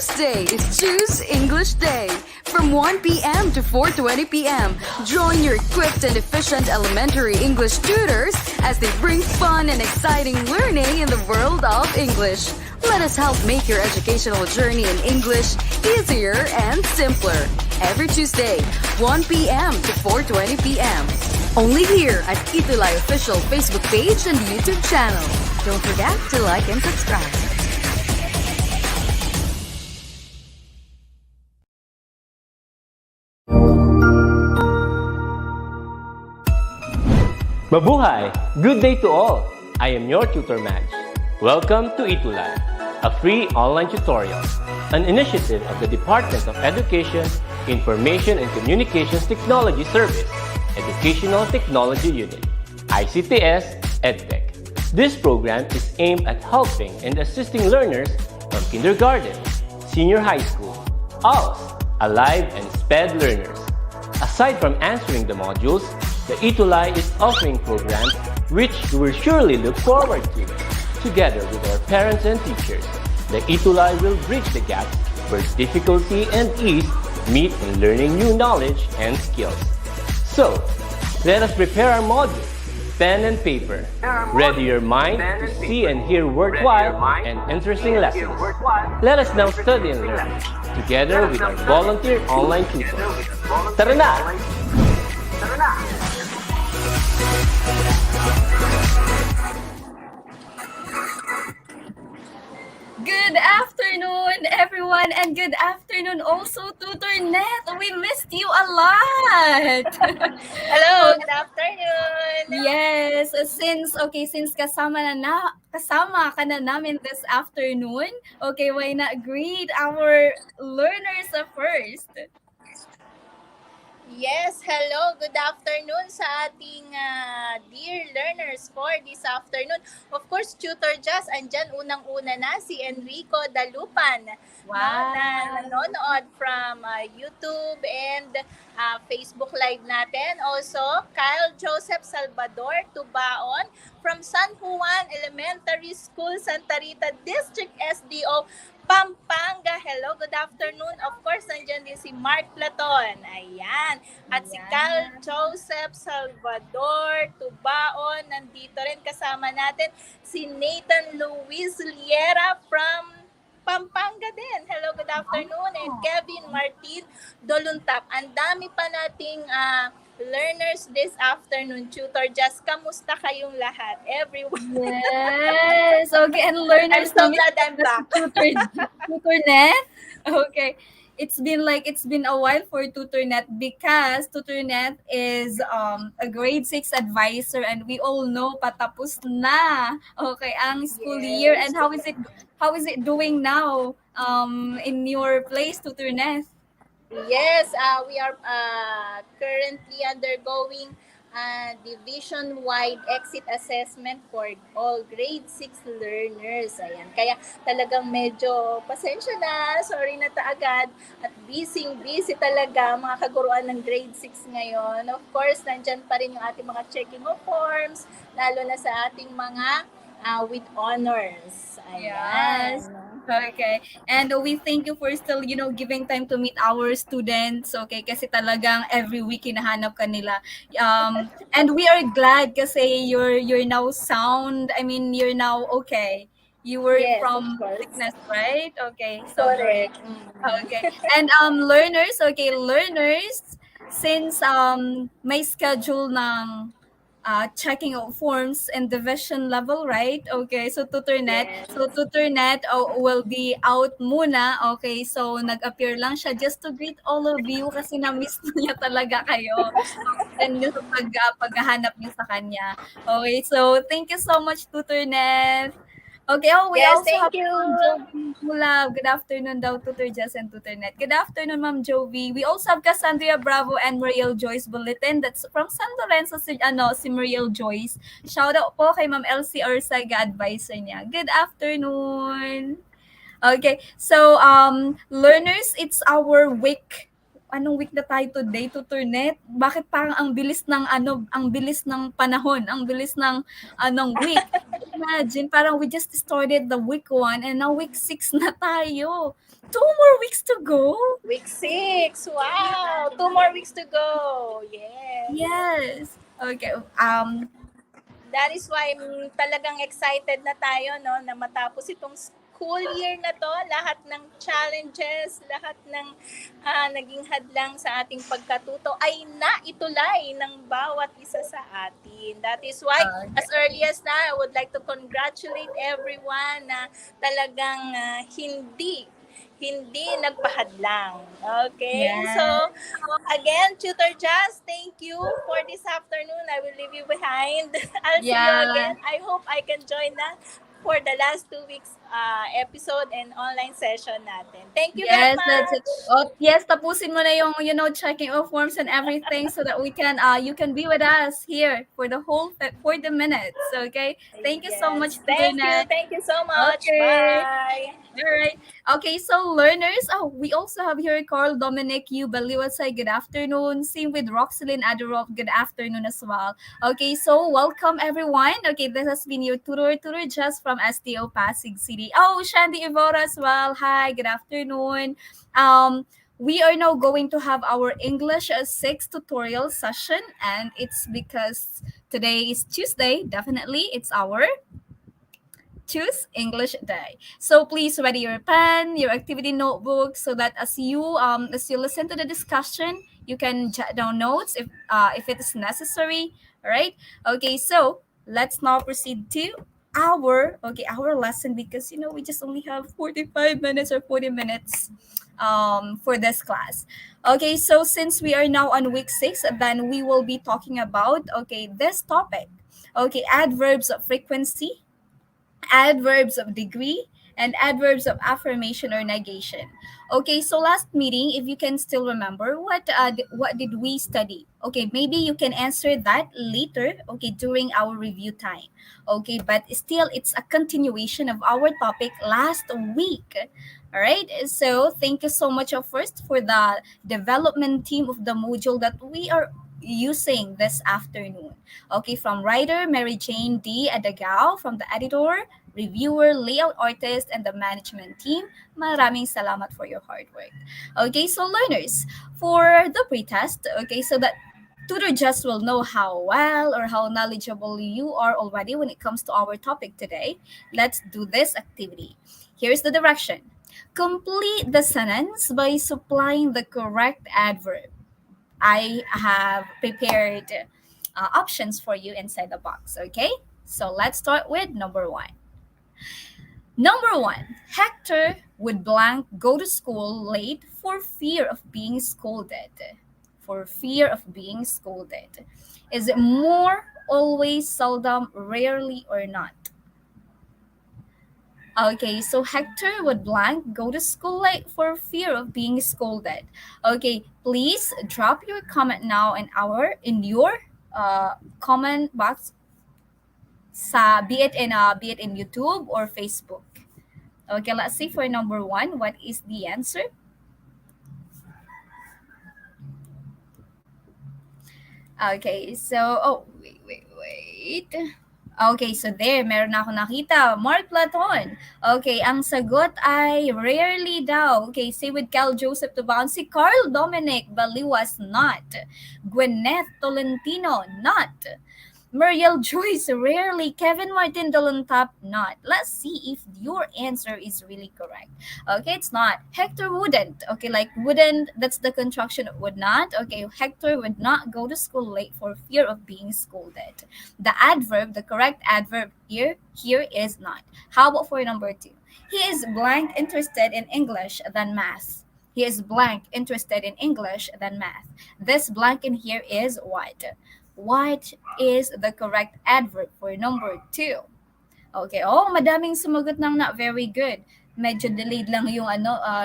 Tuesday is Choose English Day. From 1 p.m. to 4:20 p.m., join your equipped and efficient elementary English tutors as they bring fun and exciting learning in the world of English. Let us help make your educational journey in English easier and simpler. Every Tuesday, 1 p.m. to 4:20 p.m. Only here at ETUlay official Facebook page and YouTube channel. Don't forget to like and subscribe. Mabuhay! Good day to all! I am your tutor Madge. Welcome to ETUlay, a free online tutorial, an initiative of the Department of Education, Information and Communications Technology Service, Educational Technology Unit, ICTS EdTech. This program is aimed at helping and assisting learners from kindergarten, senior high school, ALS, Alive and SPED learners. Aside from answering the modules, the ETUlay is offering programs which you will surely look forward to. Together with our parents and teachers, the ETUlay will bridge the gap where difficulty and ease meet in learning new knowledge and skills. So, let us prepare our modules, pen and paper. Ready your mind to see and hear worthwhile and interesting lessons. Let us now study and learn together with our volunteer online tutors. Tara na! Good afternoon, everyone, and good afternoon also, Tutor Net. We missed you a lot. Hello, good afternoon. Yes, since kasama ka na namin this afternoon, okay, why not greet our learners first? Yes, hello, good afternoon sa ating dear learners for this afternoon. Of course, Tutor Jazz, andyan unang-una na si Enrico Dalupan. Wow. Na nanonood from YouTube and Facebook Live natin. Also, Kyle Joseph Salvador Tubaon from San Juan Elementary School, Santa Rita District SDO, Pampanga. Hello, good afternoon. Of course, nandiyan din si Mark Platon. Ayan. At si Cal Joseph Salvador Tubaon. Nandito rin kasama natin si Nathan Luis Liera from Pampanga din. Hello, good afternoon. And Kevin Martin Doluntap. Ang dami pa nating learners this afternoon. Tutor Just, kamusta kayong lahat? Everyone. Yes. Okay, and learners. I'm so glad I'm back. Tutor Net. Okay. It's been a while for TutorNet because TutorNet is a grade 6 advisor and we all know patapos na. Okay, ang school year, and how is it doing now in your place, TutorNet? Yes, we are currently undergoing division-wide exit assessment for all grade 6 learners. Ayan. Kaya talagang medyo pasensya na, sorry na agad, at busy talaga mga kaguruan ng grade 6 ngayon. Of course, nandyan pa rin yung ating mga checking of forms, lalo na sa ating mga with honors. Ayan. Yes. Okay. And we thank you for still, giving time to meet our students. Okay, kasi talagang every week hinahanap ka nila. And we are glad kasi you're now sound. I mean, you're now okay. You were from sickness, right? Okay. So correct. Okay. And learners, since may schedule ng checking out forms and division level, right? Okay, so TutorNet. Yes. So TutorNet will be out muna. Okay, so nag-appear lang siya just to greet all of you kasi na-miss niya talaga kayo. And yung paghahanap niyo sa kanya. Okay, so thank you so much, TutorNet. Okay, we Yes, also have thank you. Jovi Mula. Good afternoon daw, Tutor Jess and TutorNet. Good afternoon, Ma'am Jovi. We also have Cassandra Bravo and Mariel Joyce Bulletin. That's from San Lorenzo, si Mariel Joyce. Shout out po kay Ma'am Elsie Orsaga, advisor niya. Good afternoon. Okay, so learners, it's our week anong week na tayo today, Tutornet? Bakit parang ang bilis ng ano, ang bilis ng panahon, ang bilis ng anong week. Imagine, parang we just started the week 1 and now week 6 na tayo. 2 more weeks to go. Week 6. Wow! 2 more weeks to go. Yes. Yes. Okay. That is why talagang excited na tayo, no, na matapos itong school year na to, lahat ng challenges, lahat ng naging hadlang sa ating pagkatuto ay naitulay ng bawat isa sa atin. That is why, as early as now, I would like to congratulate everyone na talagang hindi nagpahadlang. Okay? Yes. So, again, Tutor Jazz, thank you for this afternoon. I will leave you behind. I'll see you Yeah. again. I hope I can join na for the last 2 weeks episode and online session natin. Thank you very Yes, that's it. much. Oh, yes, tapusin mo na yung, checking of forms and everything so that we can, you can be with us here for the whole 40 minutes. Okay? Thank you so Yes. much, Thank you. Tutornet. Thank you so much. Okay. Bye. All right. Okay, so learners, we also have here Carl Dominic Yu Baliwasay. Good afternoon. Same with Roxelyn Adderop. Good afternoon as well. Okay, so welcome everyone. Okay, this has been your tutor just from STO Pasig City. Oh, Shandy Ivora as well. Hi, good afternoon. We are now going to have our English 6 tutorial session, and it's because today is Tuesday. Definitely, it's our Choose English Day. So please ready your pen, your activity notebook, so that as you listen to the discussion, you can jot down notes if it is necessary. All right. Okay. So let's now proceed to our lesson, because we just only have 45 minutes or 40 minutes for this class. Okay. So since we are now on week 6, then we will be talking about this topic. Okay, adverbs of frequency, adverbs of degree, and adverbs of affirmation or negation. Okay, so last meeting, if you can still remember, what did we study? Okay, maybe you can answer that later, okay, during our review time. Okay, but still, it's a continuation of our topic last week. All right, so thank you so much first for the development team of the module that we are using this afternoon. Okay, from writer Mary Jane D. Adagao, from the editor, reviewer, layout artist, and the management team, maraming salamat for your hard work. Okay, so learners, for the pretest, okay, so that Tutor just will know how well or how knowledgeable you are already when it comes to our topic today. Let's do this activity. Here's the direction. Complete the sentence by supplying the correct adverb. I have prepared options for you inside the box, okay? So let's start with number 1. Number 1, Hector would blank go to school late for fear of being scolded. For fear of being scolded. Is it more, always, seldom, rarely, or not? Okay, so Hector would blank go to school late for fear of being scolded. Okay, please drop your comment now in your comment box, be it in YouTube or Facebook. Okay, let's see for number 1. What is the answer? Okay, so wait. Okay, so there, meron na ako nakita. Mark Platon. Okay, ang sagot ay rarely daw. Okay, say with Cal Joseph Tubaon. Si Carl Dominic Baliwas, not. Gwyneth Tolentino, not. Muriel Joyce, rarely. Kevin Martin Dolontap, not. Let's see if your answer is really correct. Okay, it's not. Hector wouldn't. Okay, like wouldn't, that's the construction of would not. Okay, Hector would not go to school late for fear of being scolded. The adverb, the correct adverb here is not. How about for number 2? He is blank interested in English than math. He is blank interested in English than math. This blank in here is what? What is the correct adverb for number 2? Okay, madaming sumagot ng not very good. Medyo delayed lang yung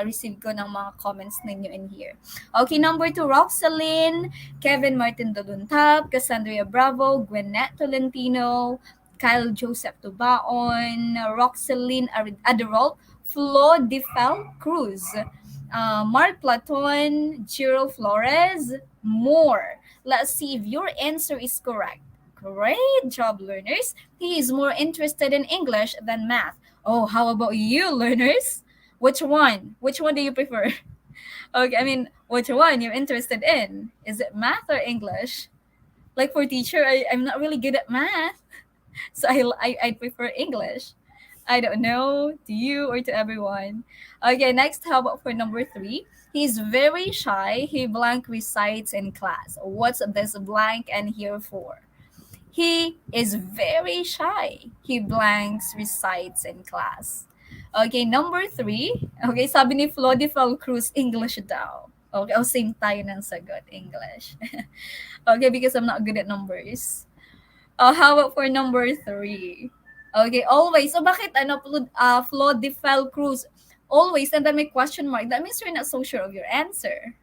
receive ko ng mga comments ninyo in here. Okay, number 2, Roxalyn, Kevin Martin Doluntap, Cassandra Bravo, Gwyneth Tolentino, Kyle Joseph Tubaon, Roxalyn Aderol, Flo Defel Cruz. Mark Platon, Giro Flores, more. Let's see if your answer is correct. Great job, learners. He is more interested in English than math. Oh, how about you, learners? Which one? Which one do you prefer? Okay, I mean, which one you're interested in? Is it math or English? Like for teacher, I'm not really good at math, so I prefer English. I don't know to you or to everyone. Okay, next, how about for number three? He's very shy. He blank recites in class. What's this blank and here for? He is very shy. He blanks recites in class. Okay, number three. Okay, sabi ni Flo de Cruz, English daw. Okay, same tayo ng sagot, English. Okay, because I'm not good at numbers. How about for number three? Okay, always. So bakit Flo de Cruz? Always, and then may question mark. That means you're not so sure of your answer.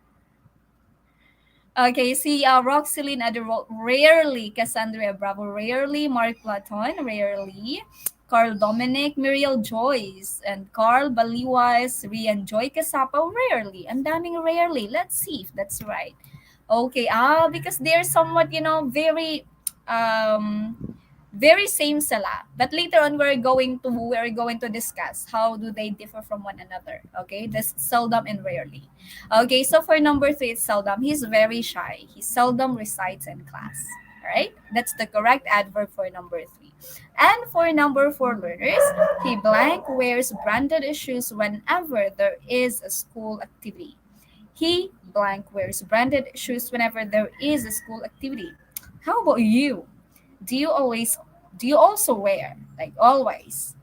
Okay, see, Roxeline Adderall, rarely. Cassandra Bravo, rarely. Mark Platon, rarely. Carl Dominic, Muriel Joyce, and Carl Baliwas, Rian Joy Casapo, rarely. Ang daming rarely. Let's see if that's right. Okay, because they're somewhat, um, very same sila. But later on, we're going to discuss how do they differ from one another. Okay, this seldom and rarely. Okay, so for number three, it's seldom. He's very shy. He seldom recites in class. All right, that's the correct adverb for number three. And for number four, learners, he blank wears branded shoes whenever there is a school activity. He blank wears branded shoes whenever there is a school activity. How about you? Do you always do you also wear, like, always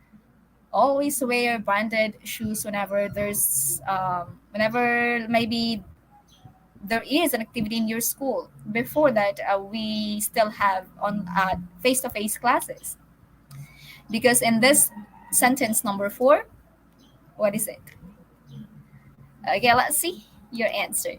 wear branded shoes whenever whenever maybe there is an activity in your school? Before that, we still have on face-to-face classes, because in this sentence number four, what is it? Okay, let's see your answer.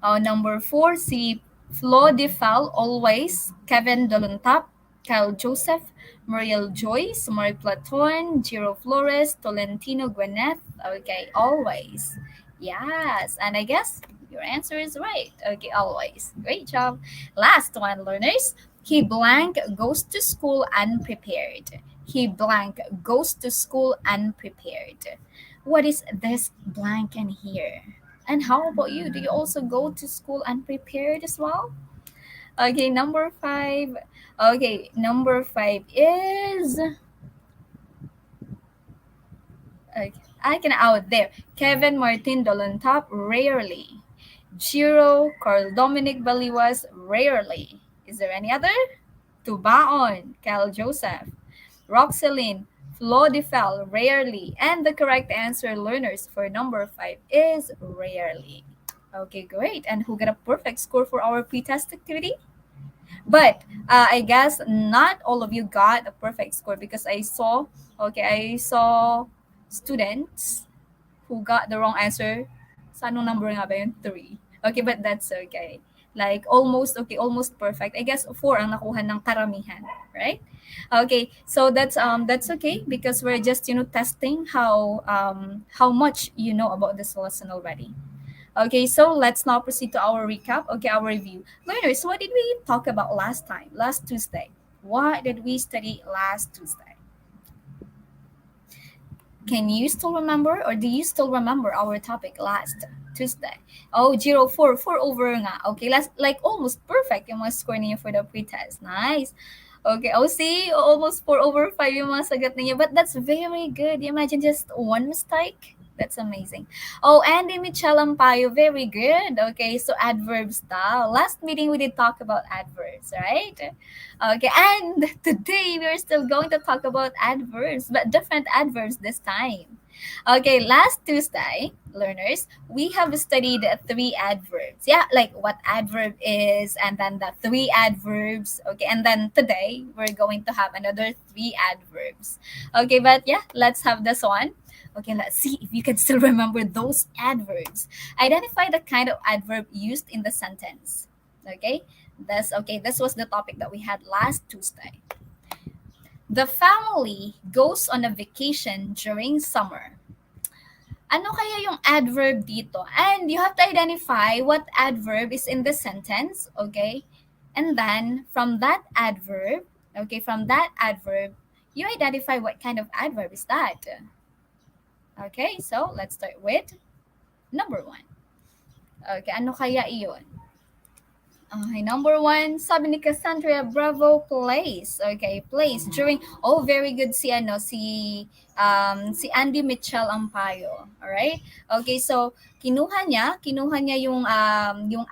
Number four, si Flo de Fal, always. Kevin Doluntap, Kyle Joseph, Muriel Joyce, Mark Platon, Giro Flores, Tolentino Gwyneth. Okay, always. Yes, and I guess your answer is right. Okay, always. Great job. Last one, learners. He blank goes to school unprepared. He blank goes to school unprepared. What is this blank in here? And how about you? Do you also go to school unprepared as well? Okay, number five. Okay, number five is, okay, I can out there. Kevin Martin Dolantop, rarely. Jiro Carl Dominic Baliwas, rarely. Is there any other? Tubaon, Cal Joseph. Roxeline, Flo de Fel, rarely. And the correct answer, learners, for number five is rarely. Okay, great. And who got a perfect score for our pre-test activity? But I guess not all of you got a perfect score, because I saw students who got the wrong answer. Sa anong number nga ba yun? 3. Okay, but that's okay. Like almost perfect. I guess 4 ang nakuha ng karamihan, right? Okay, so that's okay, because we're just testing how much you know about this lesson already. Okay, so let's now proceed to our recap. Okay, our review. Learners, what did we talk about last time, last Tuesday? What did we study last Tuesday? Can you still remember, or do you still remember our topic last Tuesday? Oh, 0.4 over nga. Okay, like almost perfect yung mga score niyo for the pretest. Nice. Okay, see, almost 4 over 5 yung mga sagot niyo. But that's very good. Imagine just one mistake. That's amazing. Oh, Andy Michelle Ampayo, very good. Okay, so adverbs daw. Last meeting we did talk about adverbs, right? Okay, and today we're still going to talk about adverbs, but different adverbs this time. Okay, last Tuesday, learners, we have studied 3 adverbs. Yeah, like what adverb is, and then the 3 adverbs. Okay, and then today we're going to have another 3 adverbs. Okay, but yeah, let's have this one. Okay, let's see if you can still remember those adverbs. Identify the kind of adverb used in the sentence. Okay, this was the topic that we had last Tuesday. The family goes on a vacation during summer. Ano kaya yung adverb dito? And you have to identify what adverb is in the sentence, okay? And then from that adverb, you identify what kind of adverb is that. Okay, so let's start with number one. Okay, ano kaya iyon? Okay, number one, sabi ni Cassandra Bravo, place. Okay, place. During, oh, very good si Andy Mitchell Ampayo. Alright? Okay, so, kinuha niya yung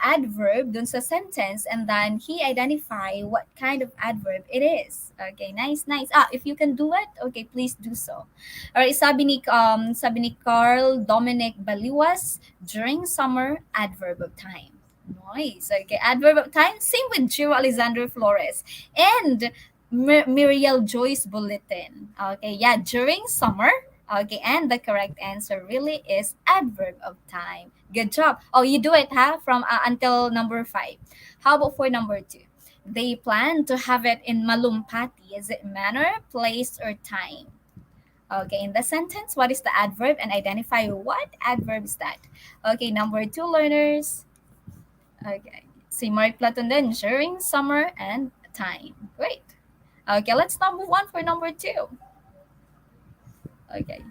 adverb dun sa sentence and then he identify what kind of adverb it is. Okay, nice, nice. If you can do it, okay, please do so. Alright, sabi ni Carl Dominic Baliwas, during summer, adverb of time. Nice. Okay. Adverb of time. Same with Giro Alexander Flores and Muriel Joyce Bulletin. Okay. Yeah. During summer. Okay. And the correct answer really is adverb of time. Good job. Oh, you do it, huh? From until number 5. How about for number 2? They plan to have it in Malumpati. Is it manner, place, or time? Okay, in the sentence, what is the adverb and identify what adverb is that? Okay, number 2 learners. Okay. Si Mark Platon then during summer and time. Great. Okay, let's now move on for number 2. Okay.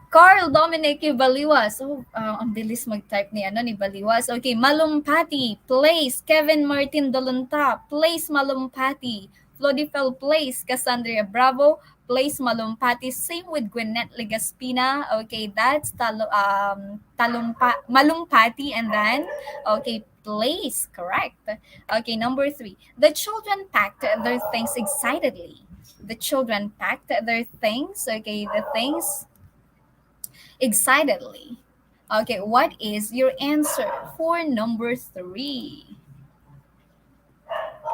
Carl Dominic Baliwas. Oh, ang bilis mag-type ni Baliwas. Okay, Malumpati, place. Kevin Martin Dolonta, place Malumpati. Flodifel, place. Cassandra Bravo, place Malumpati. Same with Gwyneth Legaspina. Okay, that's Malumpati and then, okay, place. Correct. Okay, number 3. The children packed their things excitedly. The children packed their things. Okay, the things excitedly. Okay, what is your answer for number 3?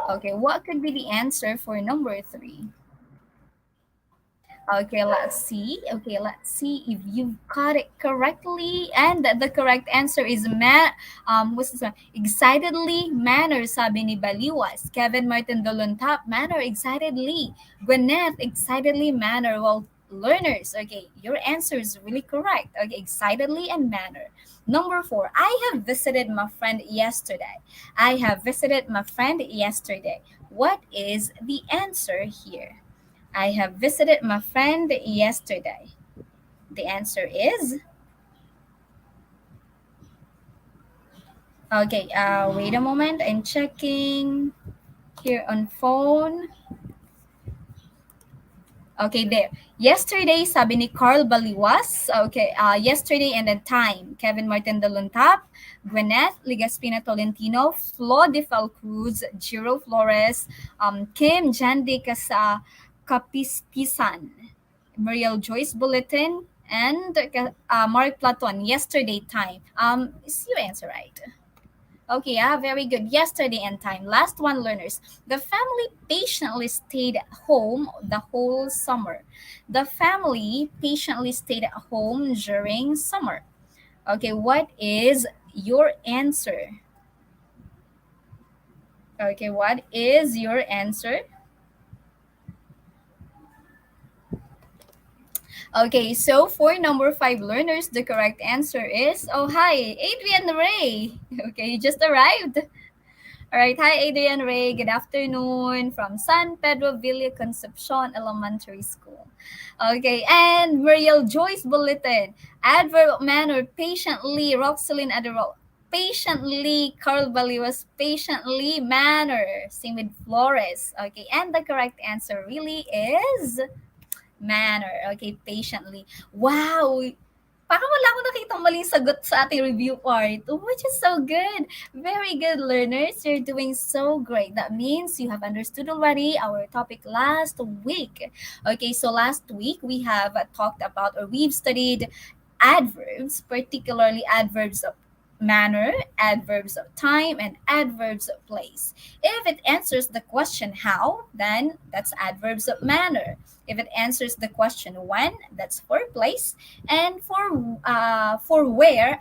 Okay, what could be the answer for number 3? Okay, let's see. Okay, let's see if you've got it correctly. And the correct answer is what's this one? Excitedly manner, sabi ni Baliwas. Kevin Martin Dolontap, manner excitedly. Gwyneth, excitedly manner. Well, learners, okay, your answer is really correct. Okay, excitedly and manner. Number 4, I have visited my friend yesterday. I have visited my friend yesterday. What is the answer here? I have visited my friend yesterday. The answer is okay. Wait a moment. I'm checking here on phone. Okay, there. Yesterday, sabi ni Carl Baliwas. Okay, yesterday and then time. Kevin Martin Doluntap, Gwyneth Ligaspina Tolentino, Flo de Falcruz, Giro Flores, Kim Jandi Kapispisan, Muriel Joyce Bulletin, and Mark Platon, yesterday time. Is your answer right? Okay, very good. Yesterday and time. Last one, learners. The family patiently stayed at home the whole summer. The family patiently stayed at home during summer. Okay, what is your answer? Okay, what is your answer? Okay, so for number 5 learners, the correct answer is, oh, hi, Adrian Ray. Okay, you just arrived. All right, hi, Adrian Ray. Good afternoon from San Pedro Villa Concepcion Elementary School. Okay, and Muriel Joyce Bulletin, adverb of manner, patiently, Roxalyn Adderall, patiently, Carl Baliwas, patiently, manner. Same with Flores. Okay, and the correct answer really is manner. Okay, patiently. Wow! Parang wala akong nakitang maling sagot sa ating review part, which is so good. Very good, learners. You're doing so great. That means you have understood already our topic last week. Okay, so last week we have talked about, or we've studied adverbs, particularly adverbs of manner, adverbs of time, and adverbs of place. If it answers the question how, then that's adverbs of manner. If it answers the question when, that's for place. And for where,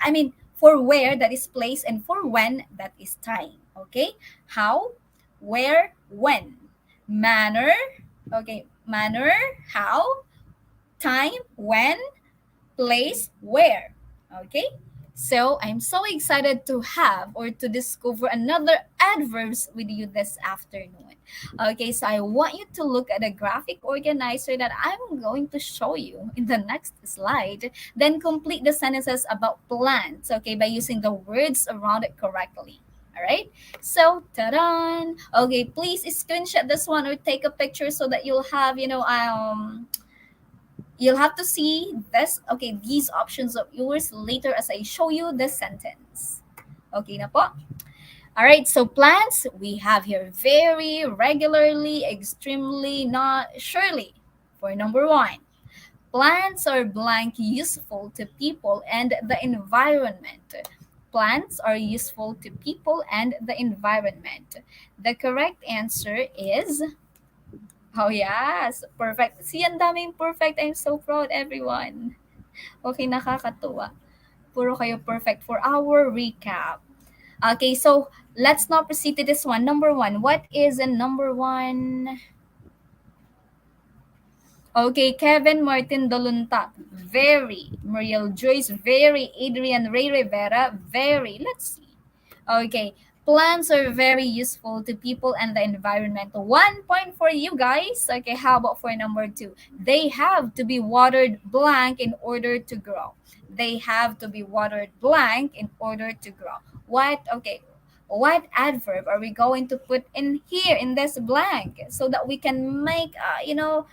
for where, that is place, and for when, that is time. Okay? How, where, when. Manner, okay, manner, how, time, when, place, where. Okay? So I'm so excited to have or to discover another adverbs with you this afternoon. Okay, so I want you to look at a graphic organizer that I'm going to show you in the next slide. Then complete the sentences about plants, okay, by using the words around it correctly. All right. So, ta-da! Okay, please screenshot this one or take a picture so that you'll have to see this, okay, these options of yours later as I show you the sentence. Okay na po? All right, so plants we have here very, regularly, extremely, not, surely. For number one, plants are blank useful to people and the environment. Plants are useful to people and the environment. The correct answer is, oh yes, perfect. See, ang daming perfect. I'm so proud, everyone. Okay, nakakatuwa. Puro kayo perfect for our recap. Okay, so let's now proceed to this one. Number one. What is a number one? Okay, Kevin Martin Dolunta. Very. Muriel Joyce. Very. Adrian Ray Rivera. Very. Let's see. Okay. Plants are very useful to people and the environment. 1 point for you guys. Okay, how about for number two? They have to be watered blank in order to grow. They have to be watered blank in order to grow. What? Okay. What adverb are we going to put in here in this blank so that we can make, a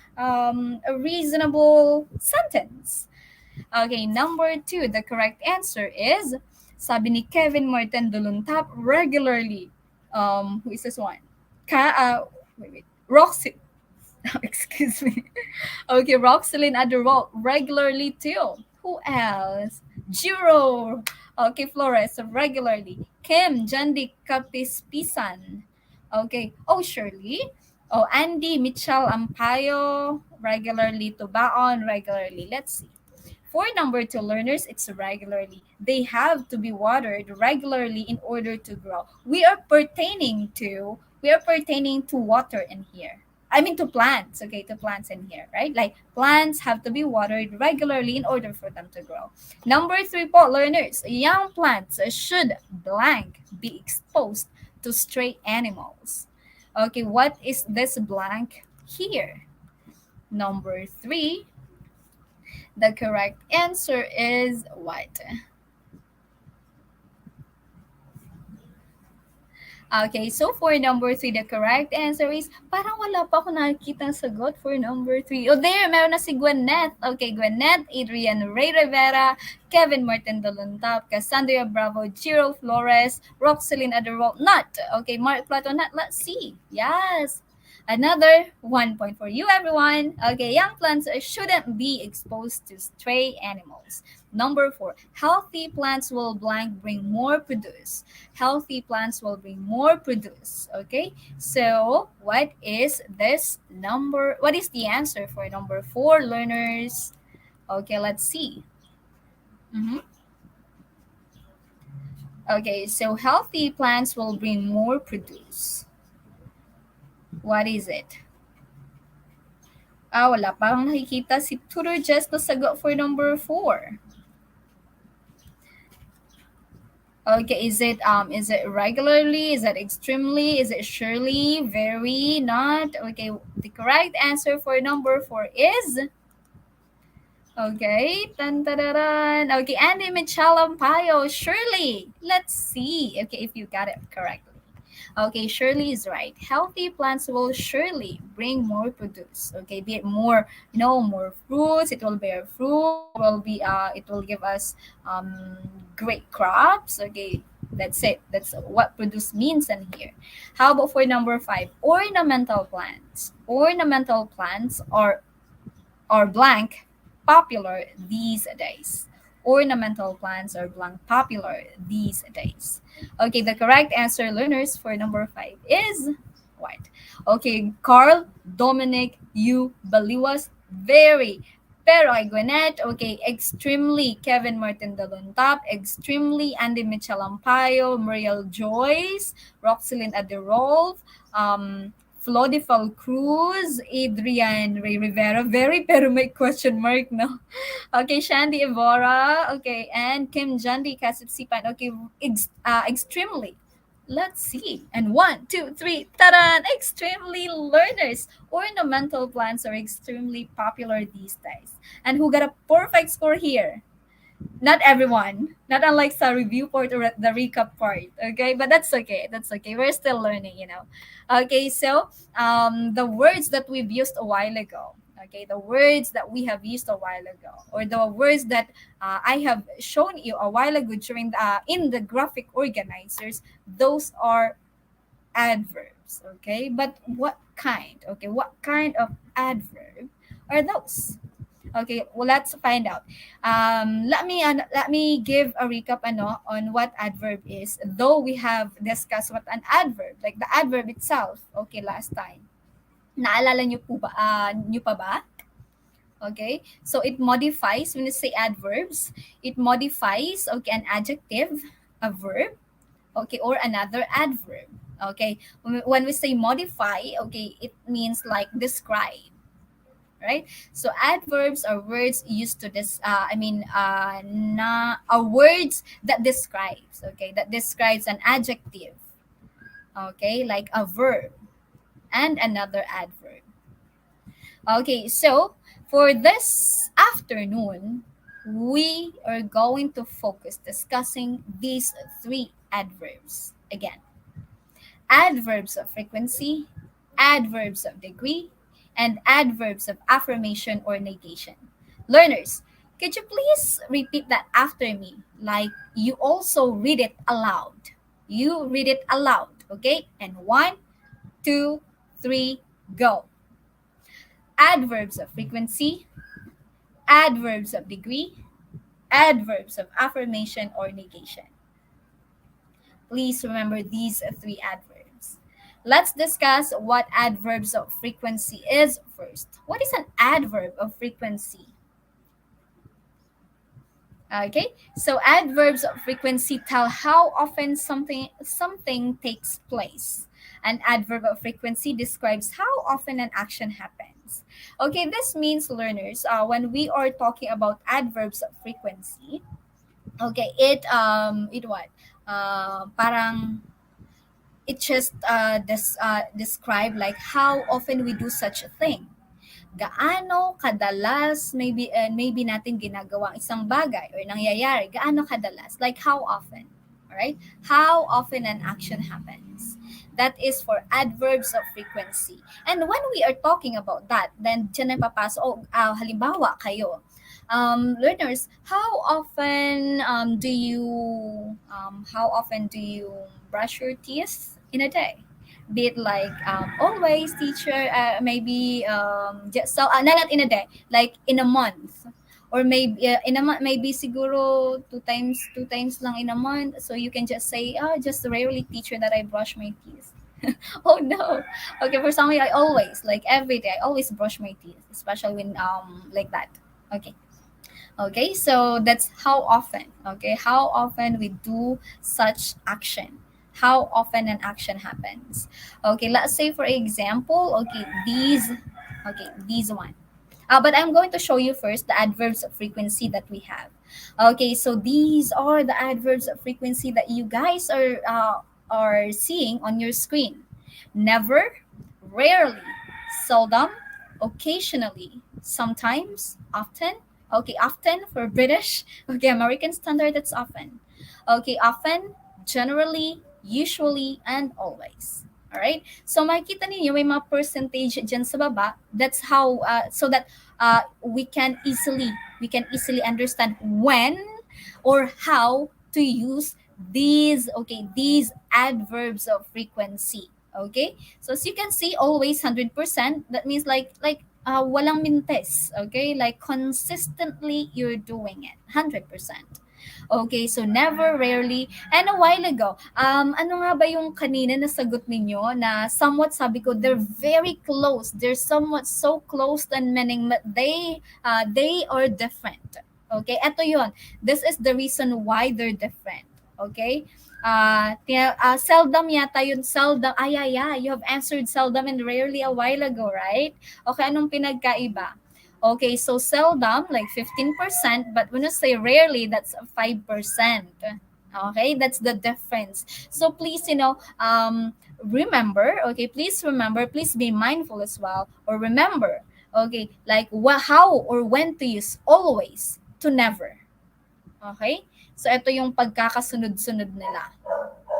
reasonable sentence? Okay, number two, the correct answer is, sabi ni Kevin Martin Duluntap, regularly. Who is this one? Wait. Roxy. Excuse me. Okay, Roxelyn Adderall, regularly too. Who else? Jiro. Okay, Flores, regularly. Kim, Jandi Kapispisan. Okay. Oh, Shirley. Oh, Andy, Mitchell Ampayo, regularly. Tubaon, regularly. Let's see. For number two learners, it's regularly. They have to be watered regularly in order to grow. We are pertaining to water in here. I mean to plants, okay, to plants in here, right? Like plants have to be watered regularly in order for them to grow. Number three po, learners, young plants should blank be exposed to stray animals. Okay, what is this blank here? Number three, the correct answer is what? Okay, so for number three, the correct answer is, parang wala pa ako nakikita sagot for number three. Oh, there, meron na si Gwyneth. Okay, Gwyneth, Adrian Ray Rivera, Kevin Martin Doluntap, Cassandra Bravo, Jiro Flores, Roxelyn Adderall, not. Okay, Mark Plato, not. Let's see. Yes. Another 1 point for you, everyone. Okay, young plants shouldn't be exposed to stray animals. Number four, healthy plants will blank bring more produce. Healthy plants will bring more produce. Okay, so what is this number? What is the answer for number four, learners? Okay, let's see. Mhm. Okay, so healthy plants will bring more produce. What is it? Ah, wala parang nakikita si Tutor Jess na sagot for number four. Okay, is it regularly? Is it extremely? Is it surely? Very? Not? Okay, the correct answer for number four is, okay, dun, dun, dun, dun. Okay, Andy Michalam Payo, surely. Let's see, okay, if you got it correctly. Okay, Shirley is right. Healthy plants will surely bring more produce. Okay, be it more, more fruits. It will bear fruit. It will give us great crops. Okay, that's it. That's what produce means in here. How about for number five? Ornamental plants. Ornamental plants are blank popular these days. Ornamental plants are blank popular these days. Okay, the correct answer, learners, for number five is what? Okay, Carl Dominic U. Baliwas, very. Pero ay Gwinnett, okay, extremely. Kevin Martin Dalontap, extremely. Andy Mitchell Ampayo, Muriel Joyce, Roxelyn Aderolf, Flodifal Cruz, Adrian Ray Rivera, very pero may question mark, no? Okay, Shandy Evora, okay, and Kim Jandi Kasitsipan, okay, extremely. Let's see. And one, two, three, ta-da! Extremely learners. Ornamental plants are extremely popular these days. And who got a perfect score here? Not everyone, not unlike sa review part or the recap part, okay, but that's okay, that's okay, we're still learning, okay. So the words that we've used a while ago, okay, the words that we have used a while ago, or the words that I have shown you a while ago during in the graphic organizers, those are adverbs, okay, but what kind of adverb are those? Okay, well, let's find out. Let me give a recap on what adverb is. Though we have discussed what an adverb, like the adverb itself. Okay, last time. Naalala niyo po ba? Niyo pa ba? Okay, so it modifies when you say adverbs. It modifies, okay, an adjective, a verb, okay, or another adverb. Okay, when we say modify, okay, it means like describe, right? So adverbs are words used to this. Are words that describes. Okay, that describes an adjective. Okay, like a verb and another adverb. Okay, so for this afternoon, we are going to focus discussing these three adverbs again: adverbs of frequency, adverbs of degree, and adverbs of affirmation or negation. Learners, could you please repeat that after me? Like you also read it aloud. You read it aloud, okay? And one, two, three, go. Adverbs of frequency, adverbs of degree, adverbs of affirmation or negation. Please remember these three adverbs. Let's discuss what adverbs of frequency is first. What is an adverb of frequency? Okay, so adverbs of frequency tell how often something takes place. An adverb of frequency describes how often an action happens. Okay, this means learners, when we are talking about adverbs of frequency, okay, it what? Parang it just describe like how often we do such a thing. Gaano kadalas maybe natin ginagawa ang isang bagay or nangyayari, gaano kadalas, like how often, all right? How often an action happens. That is for adverbs of frequency. And when we are talking about that, then dyan na papasok, halimbawa kayo, learners, how often do you brush your teeth in a day? Be it like always, teacher, maybe just so not in a day, like in a month, or maybe in a month, maybe siguro two times lang in a month. So you can just say, just rarely, teacher, that I brush my teeth. Oh no. Okay, for some, I always, like every day, I always brush my teeth, especially when like that. Okay. Okay, so that's how often. Okay, how often we do such action. How often an action happens. Okay, let's say for example, these one. But I'm going to show you first the adverbs of frequency that we have. Okay, so these are the adverbs of frequency that you guys are seeing on your screen. Never, rarely, seldom, occasionally, sometimes, often. Okay, often for British. Okay, American Standard, that's often. Okay, often, generally, usually, and always. All right? So makikita ninyo may mga percentage dyan sa baba. That's how so that we can easily understand when or how to use these adverbs of frequency. Okay? So as you can see, always 100%. That means like walang mintes. Okay? Like consistently you're doing it. 100%. Okay, so never, rarely, and a while ago, ano nga ba yung kanina na sagot ninyo na somewhat sabi ko, they're very close. They're somewhat so close and meaning that they are different. Okay, eto yun. This is the reason why they're different. Okay, Seldom yata yun. Seldom. Yeah. You have answered seldom and rarely a while ago, right? Okay, anong pinagkaiba? Okay, so seldom, like 15%, but when you say rarely, that's 5%. Okay, that's the difference. So please, remember, okay, please be mindful as well, or remember, okay, like how or when to use always to never. Okay? So ito yung pagkakasunod-sunod nila.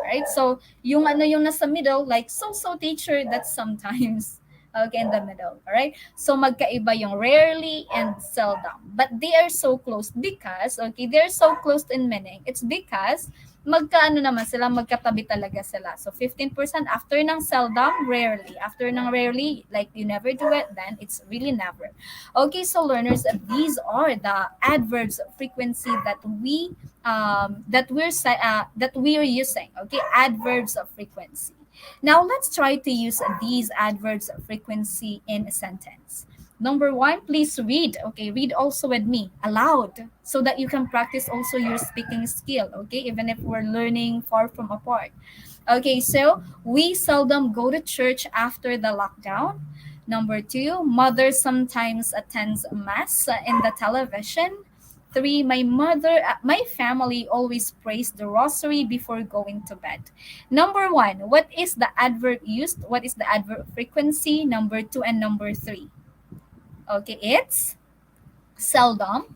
Right? So, yung nasa middle, like, so teacher, that's sometimes. Okay, in the middle. Alright? So, magkaiba yung rarely and seldom. But they are so close because, okay, they're so close in meaning. It's because, magkaano naman sila, magkatabi talaga sila. So, 15% after ng seldom, rarely. After ng rarely, like, you never do it, then it's really never. Okay, so learners, these are the adverbs of frequency that we're using. Okay, adverbs of frequency. Now let's try to use these adverbs of frequency in a sentence. Number one, please read. Okay, read also with me aloud so that you can practice also your speaking skill. Okay, even if we're learning far from apart. Okay, so we seldom go to church after the lockdown. Number two, mother sometimes attends mass in the television. Three, my family always prays the rosary before going to bed. Number one, what is the adverb used? What is the adverb frequency? Number two and number three. Okay, it's seldom,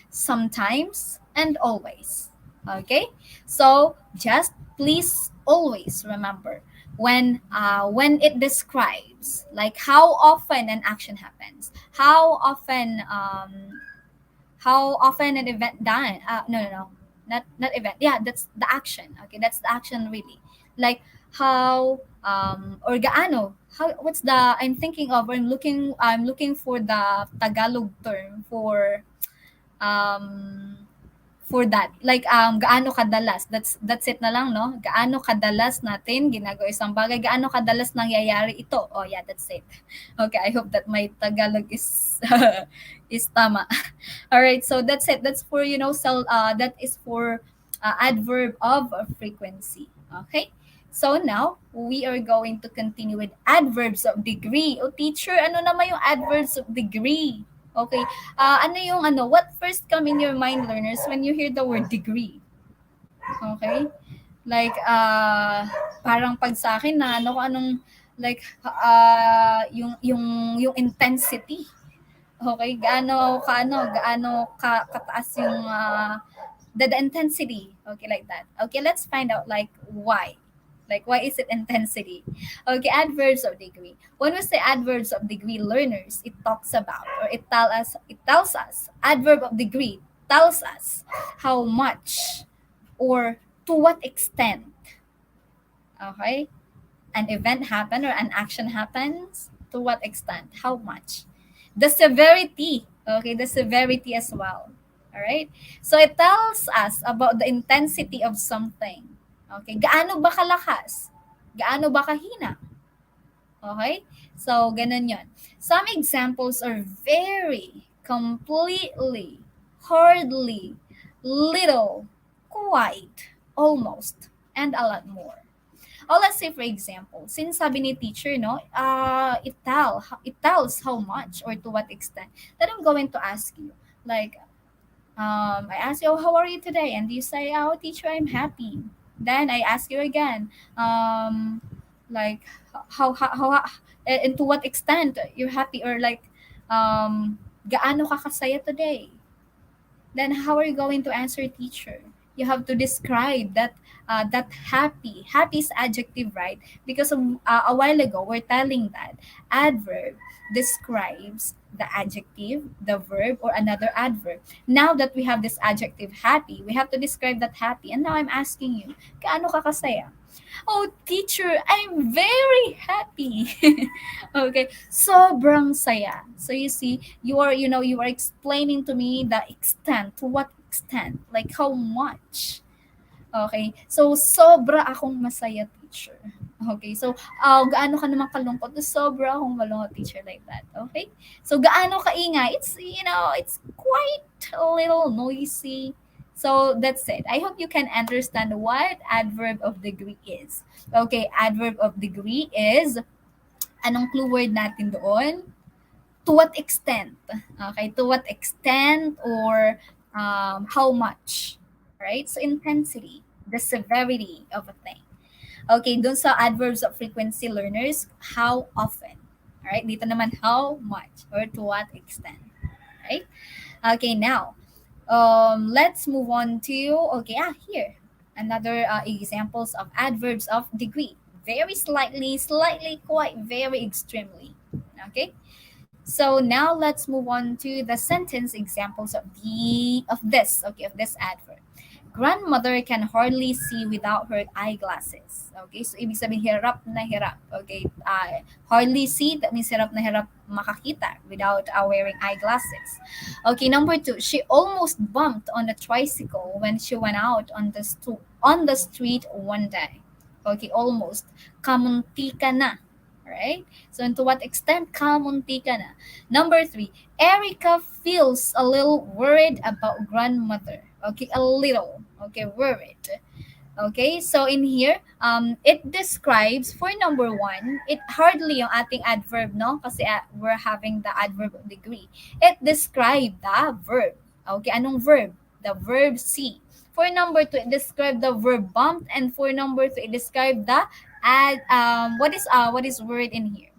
sometimes, and always. Okay, so just please always remember when it describes like how often an action happens, how often an event done. No, not event. Yeah, that's the action. Okay, that's the action really. Like how or gaano. How what's the I'm thinking of. I'm looking for the Tagalog term um for that. Like gaano kadalas. That's it na lang, no? Gaano kadalas natin ginagawa isang bagay, gaano kadalas nangyayari ito. Oh yeah, that's it. Okay, I hope that my Tagalog is is tama. All right, so that's it. That's for that is for adverb of frequency. Okay? So now, we are going to continue with adverbs of degree. O teacher, ano naman yung adverbs of degree? Okay. What first come in your mind, learners, when you hear the word degree? Okay? Like, parang pag sa akin na ano kung anong, like, yung intensity. Okay? Gaano kataas yung, the intensity. Okay, like that. Okay, let's find out, like, why. Like, why is it intensity? Okay, adverbs of degree. When we say adverbs of degree, learners, it talks about, or it tells us, adverb of degree tells us how much or to what extent, okay, an event happen or an action happens, to what extent, how much. The severity, okay, the severity as well. All right? So it tells us about the intensity of something. Okay? Gaano ba kalakas? Gaano ba kahina? Okay? So, ganun yun. Some examples are very, completely, hardly, little, quite, almost, and a lot more. Oh, let's say for example, since sabi ni teacher, no, it tells how much or to what extent. Then I'm going to ask you, like, I ask you, oh, how are you today? And you say, oh, teacher, I'm happy. Then I ask you again, like, and to what extent you're happy, or like, gaano ka kasaya today? Then how are you going to answer teacher? You have to describe that happy. Happy is adjective, right? Because a while ago we're telling that adverb describes the adjective, the verb, or another adverb. Now that we have this adjective happy, we have to describe that happy. And now I'm asking you, kaano ka kasaya? Oh, teacher, I'm very happy. Okay, sobrang saya. So you see, you are explaining to me the extent, to what extent, like how much. Okay, so sobra akong masaya, teacher. Okay, so gaano ka naman kalungkot? Sobra akong malungkot, teacher, like that. Okay, so gaano ka ingay? It's quite a little noisy. So that's it. I hope you can understand what adverb of degree is. Okay, adverb of degree is, anong clue word natin doon? To what extent? Okay, to what extent, or how much? Right? So intensity, the severity of a thing. Okay, dun sa adverbs of frequency, learners, how often. Alright, dito naman how much or to what extent. Right? Okay, now let's move on to, okay, here another examples of adverbs of degree. Very slightly, quite very extremely. Okay, so now let's move on to the sentence examples of this adverb. Grandmother can hardly see without her eyeglasses. Okay, so ibig sabihin hirap na hirap. Okay, hardly see, that means hirap na hirap makakita without wearing eyeglasses. Okay, number two, she almost bumped on a tricycle when she went out on the street one day. Okay, almost. Kamunti ka na. Right? So, and to what extent kamunti ka na? Number three, Erica feels a little worried about grandmother. Okay, a little. Okay, worried. Okay, so in here, it describes, for number one, it hardly yung ating adverb, no? Kasi we're having the adverb of degree. It described the verb. Okay, anong verb? The verb see. For number two, it described the verb bumped, and for number three, it described the what is word in here?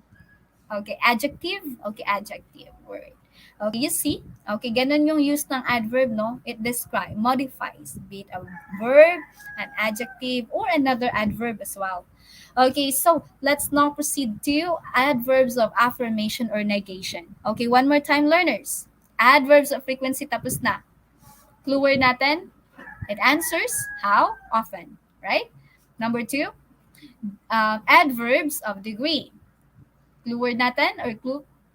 Okay, adjective. Okay, adjective word. Okay, you see? Okay, ganun yung use ng adverb, no? It describes, modifies, be it a verb, an adjective, or another adverb as well. Okay, so let's now proceed to adverbs of affirmation or negation. Okay, one more time, learners. Adverbs of frequency, tapos na. Clue word natin? It answers how often, right? Number two, adverbs of degree. Clue word natin or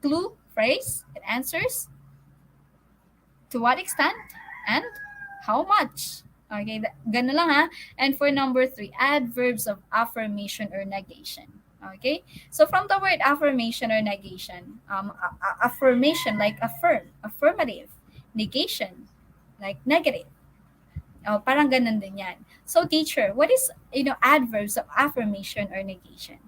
clue phrase, it answers to what extent and how much. Okay, ganun lang ha. And for number three, adverbs of affirmation or negation. Okay, so from the word affirmation or negation, affirmation like affirm, affirmative, negation like negative. Oh, parang ganun din yan. So teacher, what is, adverbs of affirmation or negation?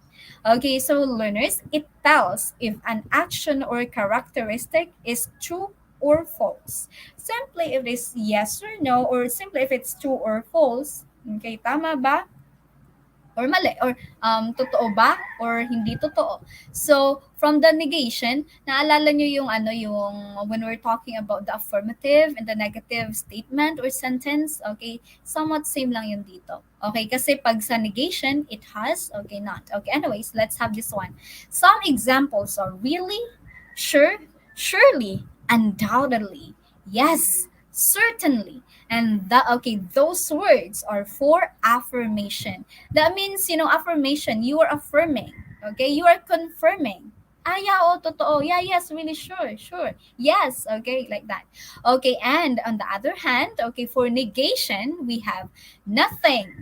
Okay, so learners, it tells if an action or characteristic is true or false. Simply if it is yes or no, or simply if it's true or false. Okay, tama ba? Or mali, or totoo ba or hindi totoo. So from the negation, naalala nyo yung when we're talking about the affirmative and the negative statement or sentence, okay, somewhat same lang yun dito. Okay, kasi pag sa negation, it has, okay, not. Okay, anyways, let's have this one. Some examples are really, sure, surely, undoubtedly, yes, certainly. And those words are for affirmation. That means, affirmation, you are affirming. Okay, you are confirming. Yeah, oh, totoo. Yeah, yes, really, sure. Yes, okay, like that. Okay, and on the other hand, okay, for negation, we have nothing,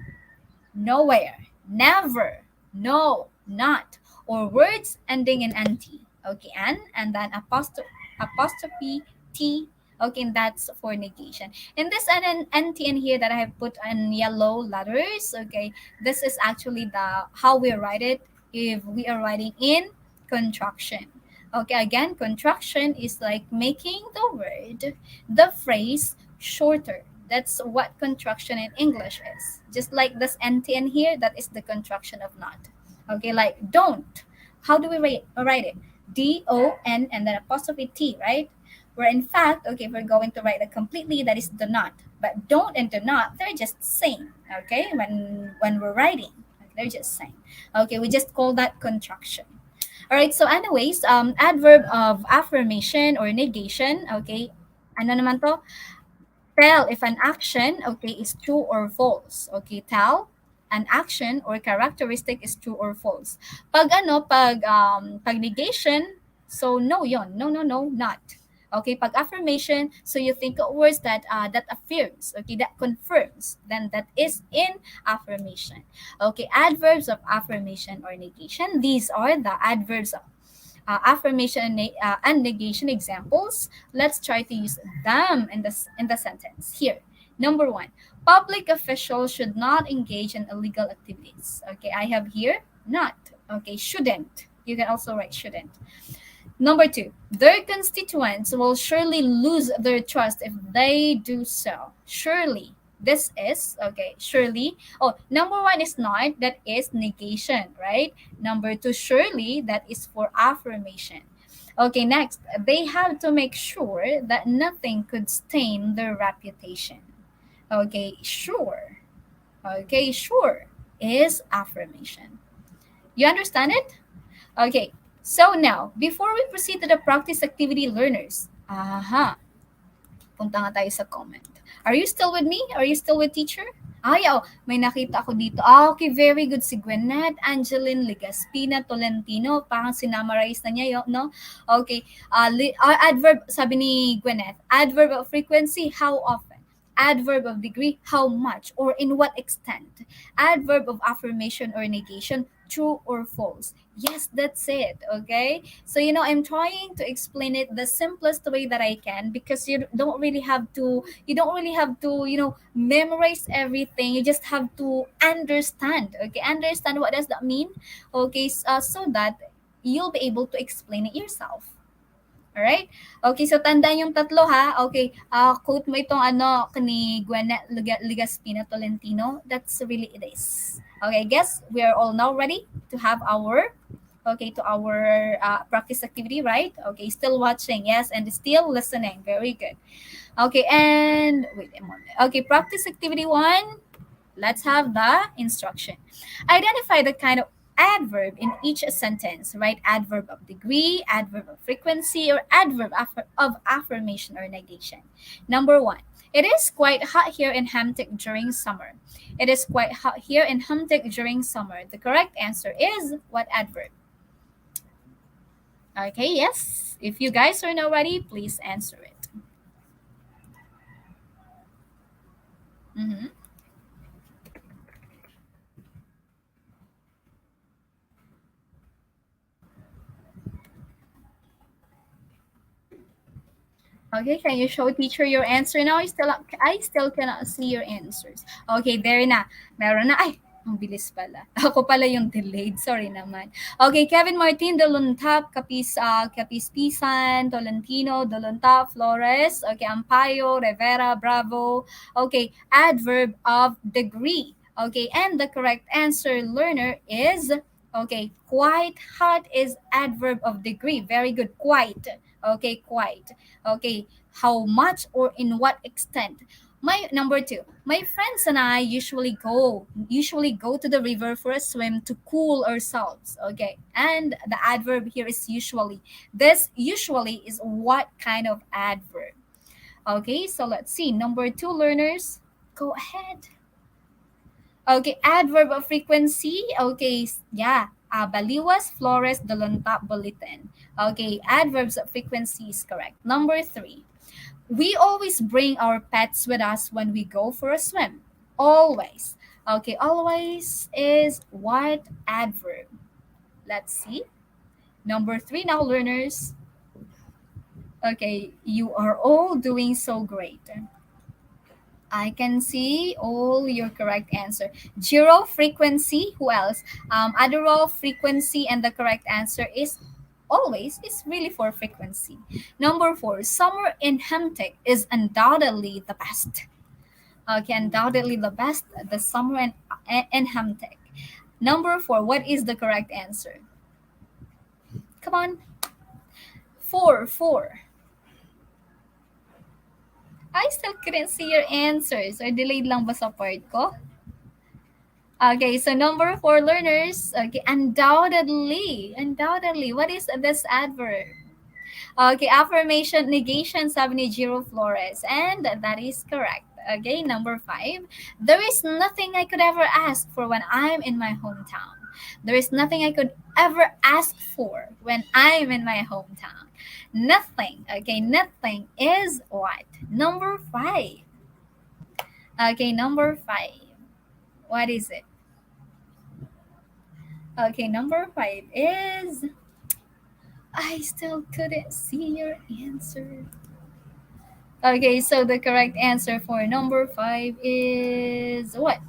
nowhere, never, no, not, or words ending in nt. Okay, and then apostrophe t. Okay, and that's for negation. In this nt in here that I have put in yellow letters, okay, this is actually the how we write it if we are writing in contraction. Okay, again, contraction is like making the word, the phrase shorter. That's what contraction in English is. Just like this nt in here, that is the contraction of not. Okay, like don't. How do we write it? D-O-N and then apostrophe T, right? Where in fact, okay, we're going to write it completely, that is do not. But don't and do not, they're just same, okay? When we're writing, they're just same. Okay, we just call that contraction. All right, so anyways, adverb of affirmation or negation, okay? Ano naman to? Tell if an action, okay, is true or false. Okay, tell an action or characteristic is true or false. Pag pag negation, so no yon. No, not. Okay, pag affirmation, so you think of words that that affirms, okay, that confirms, then that is in affirmation. Okay, adverbs of affirmation or negation. These are the adverbs of affirmation and negation examples. Let's try to use them in the sentence here. Number one, public officials should not engage in illegal activities. Okay, I have here not. Okay, shouldn't. You can also write shouldn't. Number two, their constituents will surely lose their trust if they do so. Surely. This is, okay, surely. Oh, number one is not, that is negation, right? Number two, surely, that is for affirmation. Okay, next, they have to make sure that nothing could stain their reputation. Okay, sure. Okay, sure is affirmation. You understand it? Okay, so now, before we proceed to the practice activity learners, punta nga tayo sa comment. Are you still with me? Are you still with teacher? Ay, oh, may nakita ako dito. Okay, very good. Si Gwinnett, Angeline, Ligaspina, Tolentino. Parang sinamarize na niya yun, no? Okay, adverb, sabi ni Gwinnett, adverb of frequency, how often? Adverb of degree, how much or in what extent? Adverb of affirmation or negation, true or false? Yes, that's it. Okay. So, I'm trying to explain it the simplest way that I can, because you don't really have to, memorize everything. You just have to understand. Okay. Understand what does that mean. Okay. So that you'll be able to explain it yourself. Alright? Okay, so tandaan yung tatlo ha. Okay, quote mo itong ni Ligaspina Tolentino. That's really it is. Okay, I guess we are all now ready to have our practice activity, right? Okay, still watching, yes, and still listening. Very good. Okay, and wait a moment. Okay, practice activity 1. Let's have the instruction. Identify the kind of adverb in each sentence. Write adverb of degree, adverb of frequency, or of affirmation or negation. Number 1. It is quite hot here in Hamtic during summer. It is quite hot here in Hamtic during summer. The correct answer is what adverb? Okay, yes. If you guys are now ready, please answer it. Mm-hmm. Okay, can you show teacher your answer now? I still cannot see your answers. Okay, there na. Meron na. Ay, ang bilis pala. Ako pala yung delayed. Sorry naman. Okay, Kevin Martin, Doluntap, Capispisan, Tolentino, Doluntap, Flores. Okay, Ampayo, Rivera, Bravo. Okay, adverb of degree. Okay, and the correct answer, learner, is, okay, quite hot is adverb of degree. Very good. Quite. Okay, quite. Okay, how much or in what extent? My number 2. My friends and I usually go to the river for a swim to cool ourselves. Okay, and the adverb here is usually. This usually is what kind of adverb? Okay, so let's see. Number 2, learners, go ahead. Okay, adverb of frequency. Okay, yeah. Baliwas, Flores, Dolontap, Bulitin. Okay, adverbs of frequency is correct. Number 3. We always bring our pets with us when we go for a swim. Always. Okay, always is what adverb? Let's see. Number 3 now, learners. Okay, you are all doing so great. I can see all your correct answer. Zero frequency. Who else? Adderall frequency, and the correct answer is always is really for frequency. Number 4. Summer in Hamtic is undoubtedly the best. Okay, undoubtedly the best. The summer in Hamtic. Number 4. What is the correct answer? Come on. 4. I still couldn't see your answers. Or delayed lang ba sa part ko? Okay, so number 4, learners. Okay, undoubtedly. Undoubtedly. What is this adverb? Okay, affirmation, negation, sabi ni Jiro Flores. And that is correct. Okay, number 5. There is nothing I could ever ask for when I'm in my hometown. There is nothing I could ever ask for when I'm in my hometown. Nothing. Okay, nothing is what? Number 5. Okay, number 5. What is it? Okay, number 5 is... I still couldn't see your answer. Okay, so the correct answer for number five is what?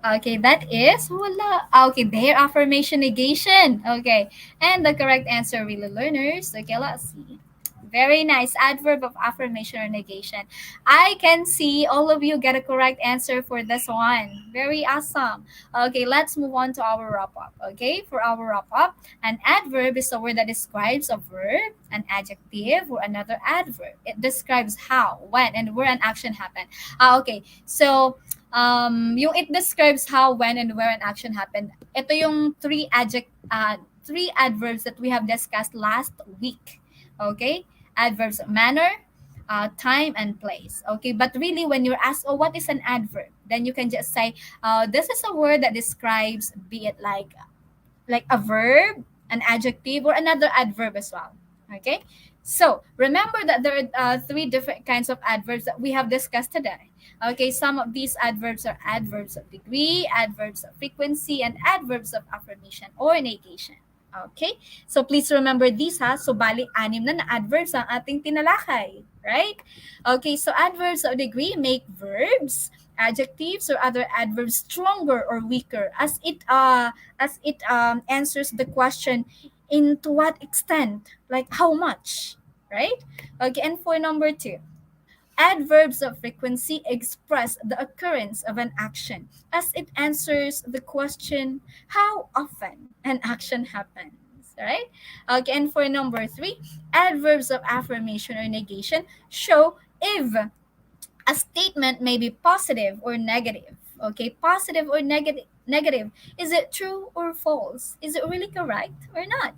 Okay, that is wala. Okay, their affirmation negation. Okay, and the correct answer, really, learners. Okay, let's see. Very nice. Adverb of affirmation or negation. I can see all of you get a correct answer for this one. Very awesome. Okay, let's move on to our wrap up. Okay, for our wrap up, an adverb is a word that describes a verb, an adjective, or another adverb. It describes how, when, and where an action happened. Okay, so yung it describes how, when, and where an action happened. Ito yung three adverbs that we have discussed last week. Okay? Adverbs of manner, time, and place. Okay? But really, when you're asked, oh, what is an adverb? Then you can just say, this is a word that describes, be it like a verb, an adjective, or another adverb as well. Okay? So remember that there are three different kinds of adverbs that we have discussed today. Okay, some of these adverbs are adverbs of degree, adverbs of frequency, and adverbs of affirmation or negation. Okay? So please remember these ha. So bali anim na adverbs ang ating tinalakay. Right? Okay, so adverbs of degree make verbs, adjectives, or other adverbs stronger or weaker as it answers the question, in to what extent, like how much, right? Okay, and for number two, adverbs of frequency express the occurrence of an action as it answers the question, how often an action happens, right? Okay, and for number three, adverbs of affirmation or negation show if a statement may be positive or negative. Okay, positive or negative. Negative. Is it true or false? Is it really correct or not?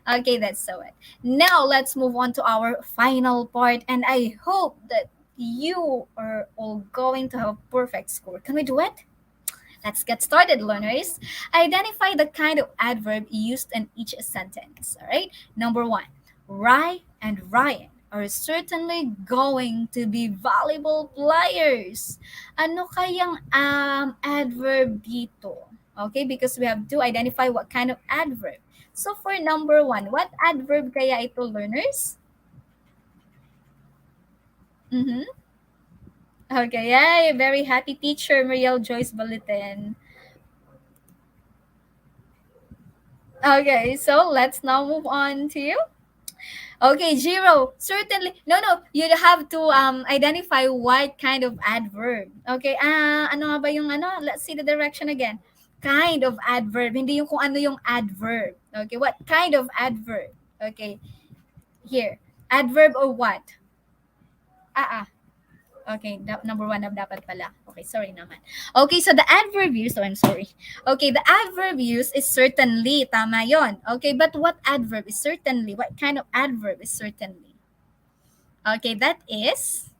Okay, that's so it. Now let's move on to our final part, and I hope that you are all going to have a perfect score. Can we do it? Let's get started, learners. Identify the kind of adverb used in each sentence. All right. Number one, Rai and Ryan are certainly going to be valuable players. Ano kayang adverb dito? Okay, because we have to identify what kind of adverb. So for number one, what adverb kaya ito, learners? Mm-hmm. Okay, yay! Very happy teacher, Mariel Joyce Bulletin. Okay, so let's now move on to. Okay, Jiro, certainly. No, no, you have to identify what kind of adverb. Okay, ano nga ba yung ano? Let's see the direction again. Kind of adverb, hindi yung kung ano yung adverb. Okay, what kind of adverb? Okay, here. Adverb of what? Ah, okay, number one na dapat pala. Okay, sorry naman. Okay, so the adverb use, I'm sorry. Okay, the adverb use is certainly. Tama yon. Okay, but what adverb is certainly? What kind of adverb is certainly? Okay, that is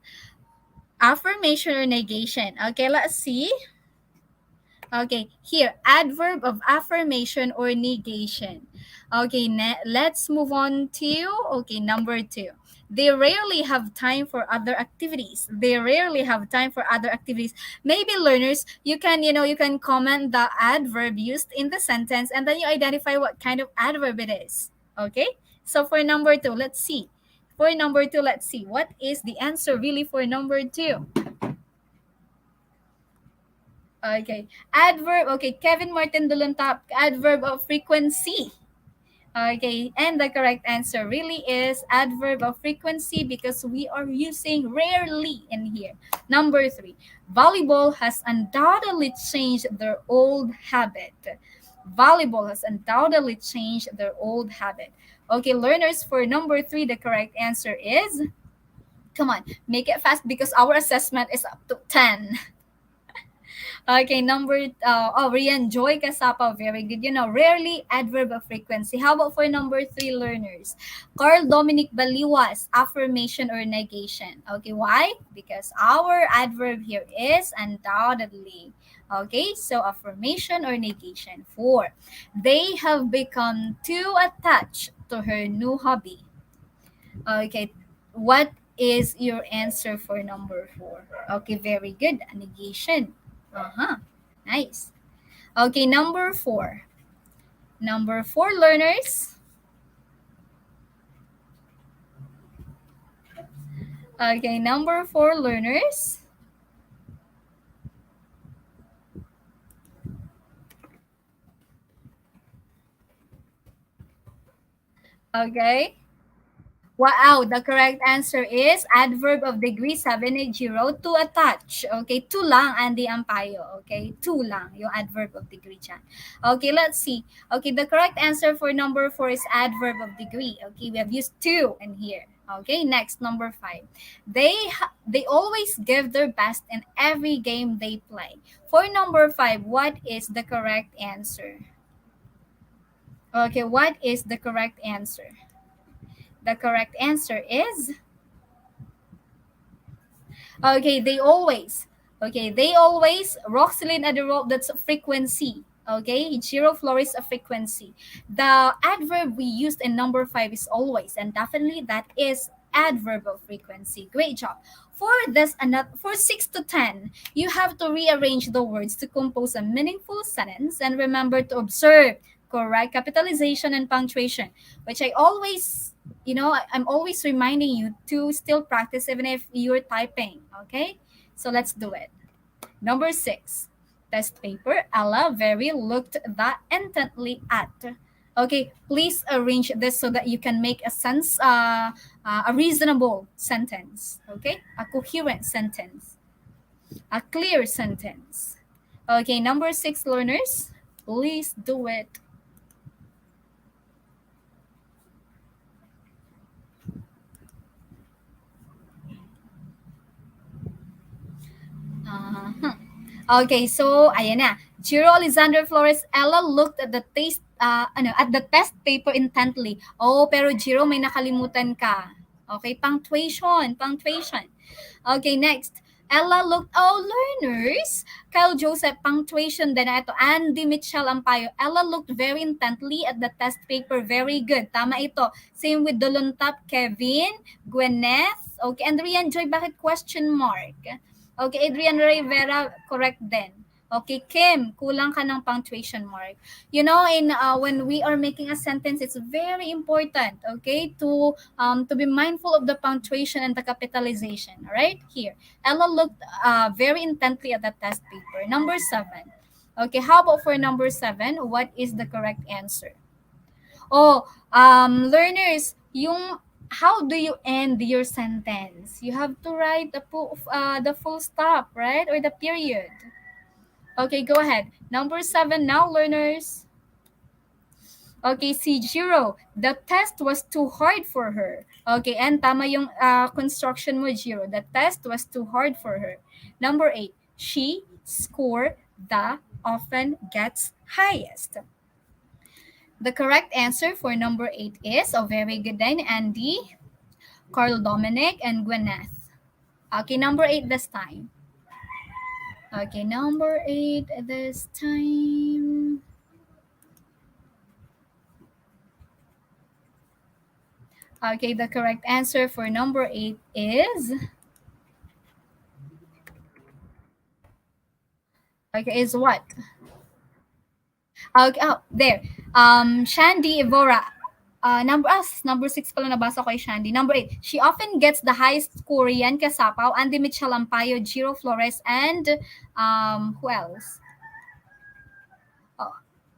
affirmation or negation. Okay, let's see. Okay, here, adverb of affirmation or negation. Okay, let's move on to, okay, number two. They rarely have time for other activities. They rarely have time for other activities. Maybe learners, you can, you can comment the adverb used in the sentence and then you identify what kind of adverb it is. Okay? So for number two, let's see. For number two, let's see. What is the answer really for number two? Okay. Adverb. Okay. Kevin Martin Duluntap. Adverb of frequency. Okay. And the correct answer really is adverb of frequency because we are using rarely in here. Number three. Volleyball has undoubtedly changed their old habit. Volleyball has undoubtedly changed their old habit. Okay, learners, for number three, the correct answer is, come on, make it fast because our assessment is up to 10. Okay, Rian Joy Kasapa, very good. Rarely adverb of frequency. How about for number three, learners? Carl Dominic Baliwas, affirmation or negation. Okay, why? Because our adverb here is undoubtedly. Okay, so affirmation or negation. Four, they have become too attached to her new hobby. Okay, what is your answer for number four? Okay, very good. Negation. Uh-huh. Nice. Okay, number four. Number four, learners. Okay, number 4, learners. Okay. Wow, the correct answer is adverb of degree 780, to attach. Okay, to lang Andy Ampayo. Okay, to lang yung adverb of degree dyan. Okay, let's see. Okay, the correct answer for number 4 is adverb of degree. Okay, we have used to in here. Okay, next, number 5. They always give their best in every game they play. For number 5, what is the correct answer? Okay, what is the correct answer? The correct answer is okay, they always. Okay, they always. Roxelyn Adderall, that's a frequency. Okay, Giro Flores a frequency. The adverb we used in number 5 is always, and definitely that is adverb of frequency. Great job. For this, for 6 to 10, you have to rearrange the words to compose a meaningful sentence, and remember to observe correct capitalization and punctuation, which I always, I'm always reminding you to still practice even if you're typing. Okay, so let's do it. Number 6, test paper. Ella very looked that intently at. Okay, please arrange this so that you can make a reasonable sentence. Okay, a coherent sentence, a clear sentence. Okay, number 6, learners, please do it. Uh-huh. Okay, so ayan na. Jiro Alexander Flores, Ella looked at the test paper intently. Oh, pero Jiro, may nakalimutan ka. Okay, punctuation. Okay, next. Ella looked, learners. Kyle Joseph, punctuation din na ito. Andy Mitchell Ampayo, Ella looked very intently at the test paper. Very good. Tama ito. Same with Dolontap, Kevin, Gwyneth. Okay, and Rian Joy, bakit question mark? Okay, Adrian Rivera, correct din. Okay, Kim, kulang ka ng punctuation mark. In when we are making a sentence, it's very important, okay, to be mindful of the punctuation and the capitalization. All right, here. Ella looked very intently at the test paper. Number 7. Okay, how about for number 7? What is the correct answer? Oh, learners, how do you end your sentence? You have to write the full stop, right? Or the period. Okay, go ahead. Number 7 now, learners. Okay, si Jiro, the test was too hard for her. Okay, and tama yung construction mo, Jiro. The test was too hard for her. Number 8, she score the often gets highest. The correct answer for number 8 is, very good din, Andy, Carl Dominic, and Gwyneth. Okay, number 8 this time. Okay, number 8 this time. Okay, the correct answer for number 8 is... Okay, is what? Okay, there. Shandy Evora. Number 6 pala nabasa ko kay Shandy. Number 8, she often gets the highest score. Yan Kasapaw, Andy Mitchell Ampayo, Giro Flores, and who else?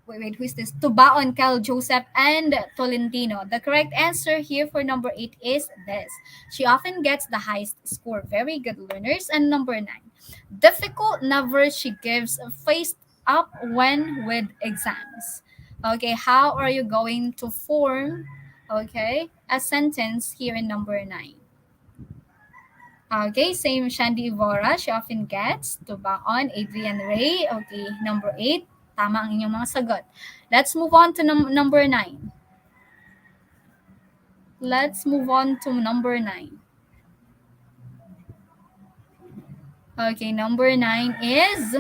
Wait, who is this? Tubaon, Cal Joseph, and Tolentino. The correct answer here for number 8 is this. She often gets the highest score. Very good, learners. And number 9, difficult never she gives faced up when with exams. Okay, how are you going to form, a sentence here in number 9? Okay, same Shandy Ivora. She often gets. Tubaon, Adrian Ray. Okay, number 8. Tama ang inyong mga sagot. Let's move on to number 9. Let's move on to number 9. Okay, number 9 is...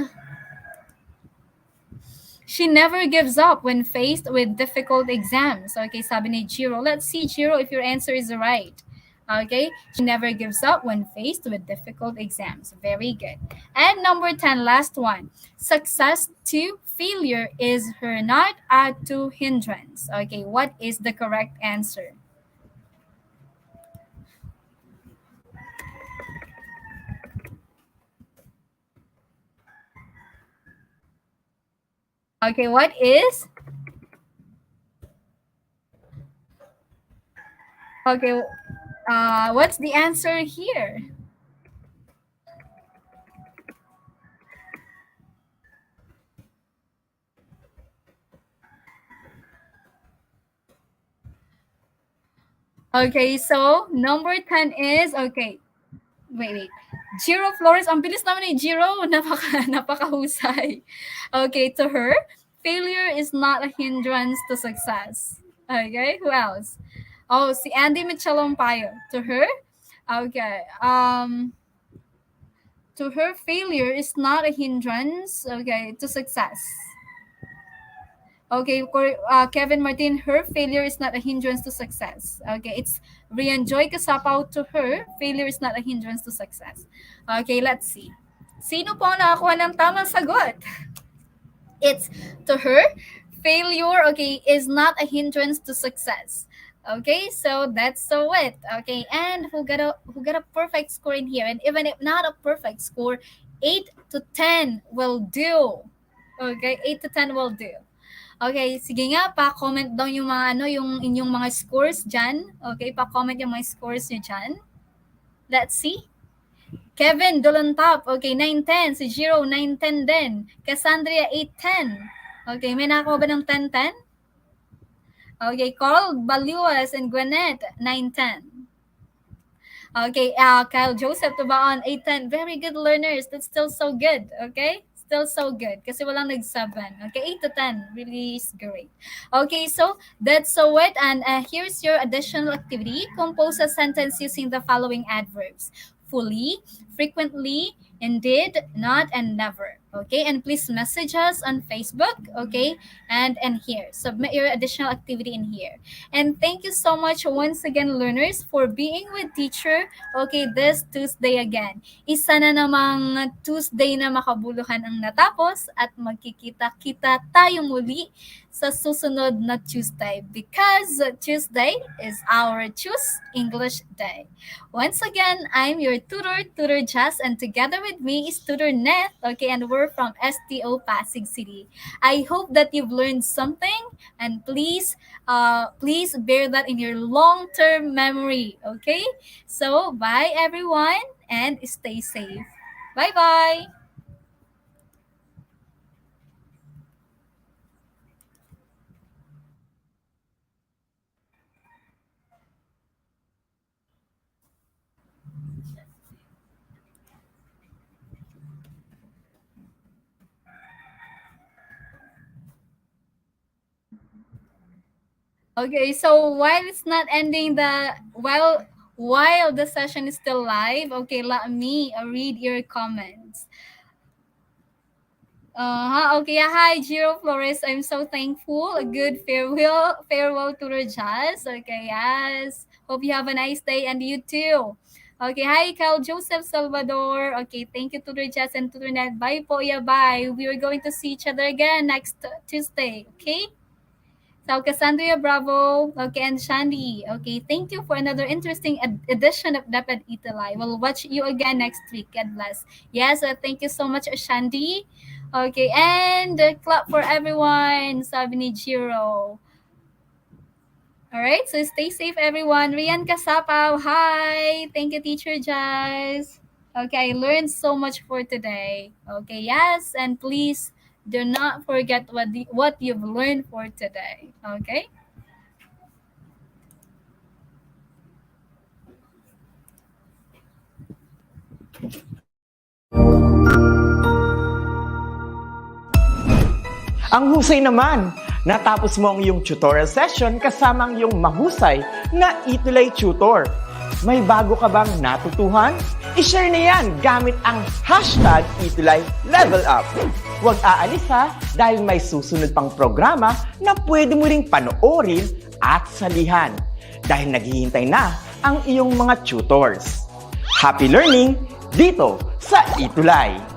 she never gives up when faced with difficult exams. Okay, sabi ni Jiro. Let's see, Jiro, if your answer is right. Okay, she never gives up when faced with difficult exams. Very good. And number 10, last one. Success to failure is her not to hindrance. Okay, what is the correct answer? Okay, what is? Okay, what's the answer here? Okay, so number 10 is, okay, wait. Jiro Flores, ang bilis naman ni Jiro, napakahusay. Okay, to her, failure is not a hindrance to success. Okay, who else? Oh, si Andy Michalompayo. To her, okay, to her, failure is not a hindrance, okay, to success. Okay, Kevin Martin, her failure is not a hindrance to success. Okay, it's Rian Joy Kasapaw. To her, failure is not a hindrance to success. Okay, let's see. Sino po ang nakakuha ng tamang sagot? It's to her, failure, okay, is not a hindrance to success. Okay, so that's so it. Okay, and who got a perfect score in here? And even if not a perfect score, 8 to 10 will do. Okay, 8 to 10 will do. Okay, sige nga, pa-comment daw yung mga yung inyong mga scores dyan. Okay, pa-comment yung mga scores nyo dyan. Let's see. Kevin Dolantop, okay, 9-10. Si Jiro, 9-10 din. Cassandra, 8-10. Okay, may nakakuha ba ng 10-10? Okay, Carl Baluas and Gwinnett, 9-10. Okay, Kyle Joseph Tubaon, 8-10. Very good learners. That's still so good, okay? Still so good kasi walang nag-7. Okay, 8 to 10 really is great. Okay, so that's so it. And here's your additional activity. Compose a sentence using the following adverbs: fully, frequently, indeed, not, and never. Okay, and please message us on Facebook, okay, and here. Submit your additional activity in here. And thank you so much once again, learners, for being with teacher, okay, this Tuesday again. Isa na namang Tuesday na makabuluhan ang natapos at magkikita-kita tayo muli sa susunod na Tuesday because Tuesday is our Choose English Day. Once again, I'm your tutor, Tutor Jazz, and together with me is Tutor Neth, okay, and we're from STO Pasig City. I hope that you've learned something, and please bear that in your long-term memory, okay? So, bye everyone, and stay safe. Bye-bye! Okay, so while it's not ending while the session is still live, okay, let me read your comments. Okay, hi, Jiro Flores. I'm so thankful. A good farewell to the Jazz. Okay, yes. Hope you have a nice day, and you too. Okay, hi, Cal Joseph Salvador. Okay, thank you to the Jazz and to the Net. Bye po, yeah, bye. We are going to see each other again next Tuesday, okay? So, Cassandra Bravo, okay, and Shandy, okay, thank you for another interesting edition of DepEd ETUlay. We'll watch you again next week. God bless. Yes, thank you so much, Shandy. Okay, and clap for everyone, sabi ni Jiro. Alright, so stay safe, everyone. Rian Kasapaw, hi. Thank you, Teacher Jazz. Okay, I learned so much for today. Okay, yes, and please do not forget what you've learned for today. Okay? Ang husay naman! Natapos mo ang iyong tutorial session kasama ang iyong mahusay na ETUlay tutor. May bago ka bang natutuhan? I-share na yan gamit ang hashtag #ETUlayLevelUp. Huwag aalis ha dahil may susunod pang programa na pwede mo ring panoorin at salihan dahil naghihintay na ang iyong mga tutors. Happy learning dito sa ETUlay!